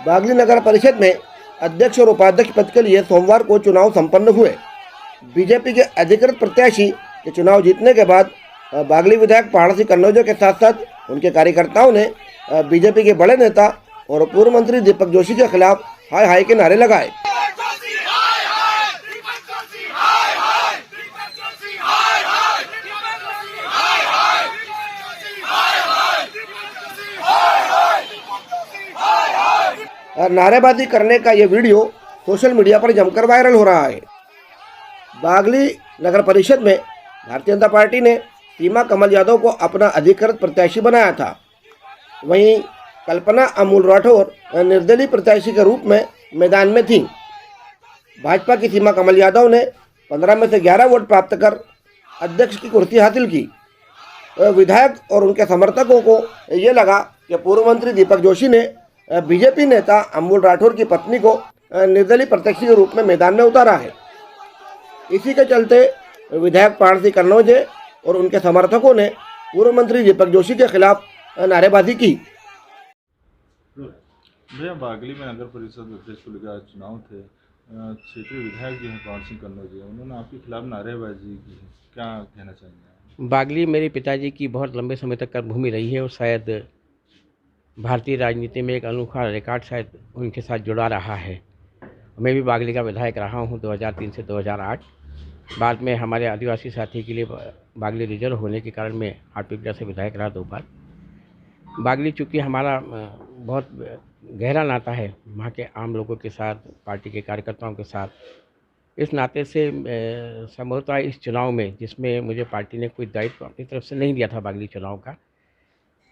बागली नगर परिषद में अध्यक्ष और उपाध्यक्ष पद के लिए सोमवार को चुनाव संपन्न हुए। बीजेपी के अधिकृत प्रत्याशी के चुनाव जीतने के बाद बागली विधायक पहाड़ सिंह कन्नौज के साथ साथ उनके कार्यकर्ताओं ने बीजेपी के बड़े नेता और पूर्व मंत्री दीपक जोशी के खिलाफ हाय हाय के नारे लगाए। नारेबाजी करने का ये वीडियो सोशल मीडिया पर जमकर वायरल हो रहा है। बागली नगर परिषद में भारतीय जनता पार्टी ने सीमा कमल यादव को अपना अधिकृत प्रत्याशी बनाया था। वहीं कल्पना अमूल राठौर निर्दलीय प्रत्याशी के रूप में मैदान में थीं। भाजपा की सीमा कमल यादव ने 15 में से 11 वोट प्राप्त कर अध्यक्ष की कुर्सी हासिल की। विधायक और उनके समर्थकों को ये लगा कि पूर्व मंत्री दीपक जोशी ने बीजेपी नेता अमूल राठौर की पत्नी को निर्दलीय प्रत्याशी के रूप में मैदान में उतारा है। इसी के चलते विधायक पहाड़ सिंह कन्नौज और उनके समर्थकों ने पूर्व मंत्री दीपक जोशी के खिलाफ नारेबाजी की। भैया, बागली में नगर परिषद अध्यक्ष को लेकर चुनाव थे। क्षेत्रीय विधायक जो हैं पहाड़ सिंह कन्नौज, उन्होंने आपके खिलाफ नारेबाजी की, क्या कहना चाहेंगे? बागली मेरे पिताजी की बहुत लंबे समय तक कर्मभूमि रही है और शायद भारतीय राजनीति में एक अनोखा रिकॉर्ड शायद उनके साथ जुड़ा रहा है। मैं भी बागली का विधायक रहा हूं 2003 से 2008। बाद में हमारे आदिवासी साथी के लिए बागली रिजर्व होने के कारण मैं आटपिपलिया से विधायक रहा 2 बार। बागली चूँकि हमारा बहुत गहरा नाता है वहाँ के आम लोगों के साथ, पार्टी के कार्यकर्ताओं के साथ, इस नाते से संभवतः इस चुनाव में, जिसमें मुझे पार्टी ने कोई दायित्व अपनी तरफ से नहीं दिया था बागली चुनाव का,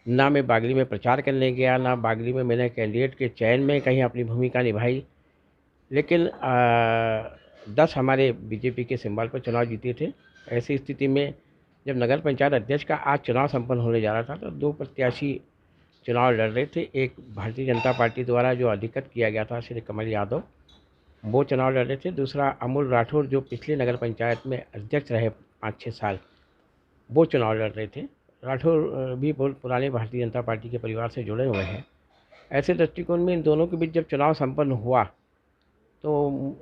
ना मैं बागली में प्रचार करने गया, ना बागली में मैंने कैंडिडेट के चयन में कहीं अपनी भूमिका निभाई। लेकिन 10 हमारे बीजेपी के सिंबल पर चुनाव जीते थे। ऐसी स्थिति में जब नगर पंचायत अध्यक्ष का आज चुनाव संपन्न होने जा रहा था तो 2 प्रत्याशी चुनाव लड़ रहे थे। एक भारतीय जनता पार्टी द्वारा जो अधिकृत किया गया था श्री कमल यादव, वो चुनाव लड़ रहे थे। दूसरा अमूल राठौर जो पिछले नगर पंचायत में अध्यक्ष रहे 5-6 साल, वो चुनाव लड़ रहे थे। राठौर भी बहुत पुराने भारतीय जनता पार्टी के परिवार से जुड़े हुए हैं। ऐसे दृष्टिकोण में इन दोनों के बीच जब चुनाव संपन्न हुआ तो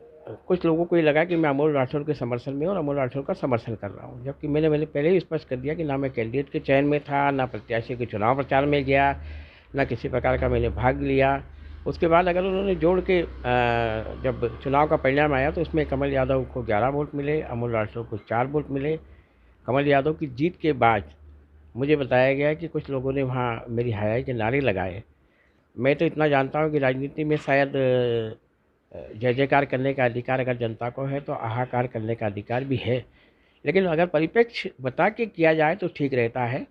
कुछ लोगों को ये लगा कि मैं अमूल राठौर के समर्थन में और अमूल राठौर का समर्थन कर रहा हूँ, जबकि मैंने पहले ही स्पष्ट कर दिया कि ना मैं कैंडिडेट के चयन में था, ना प्रत्याशी के चुनाव प्रचार में गया, ना किसी प्रकार का मैंने भाग लिया। उसके बाद अगर उन्होंने जोड़ के जब चुनाव का परिणाम आया तो उसमें कमल यादव को 11 वोट मिले, अमूल राठौर को 4 वोट मिले। कमल यादव की जीत के बाद मुझे बताया गया कि कुछ लोगों ने वहाँ मेरी हाय हाय के नारे लगाए। मैं तो इतना जानता हूँ कि राजनीति में शायद जय जयकार करने का अधिकार अगर जनता को है तो हाहाकार करने का अधिकार भी है, लेकिन अगर परिप्रेक्ष्य बता के किया जाए तो ठीक रहता है।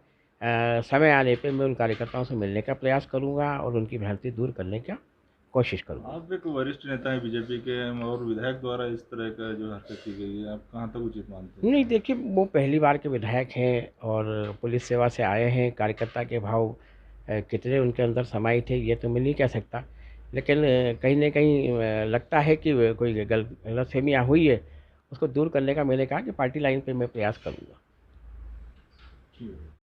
समय आने पे मैं उन कार्यकर्ताओं से मिलने का प्रयास करूंगा और उनकी भ्रांति दूर करने का कोशिश करूंगा। आप एक वरिष्ठ नेता हैं बीजेपी के और विधायक द्वारा इस तरह का जो हरकत की गई है, आप कहाँ तक उचित मानते हैं? नहीं, देखिए, वो पहली बार के विधायक हैं और पुलिस सेवा से आए हैं। कार्यकर्ता के भाव कितने उनके अंदर समाये थे ये तो मैं नहीं कह सकता, लेकिन कहीं ना कहीं लगता है कि कोई गलतफहमियाँ हुई है, उसको दूर करने का मैंने कहा कि पार्टी लाइन पे मैं प्रयास करूँगा।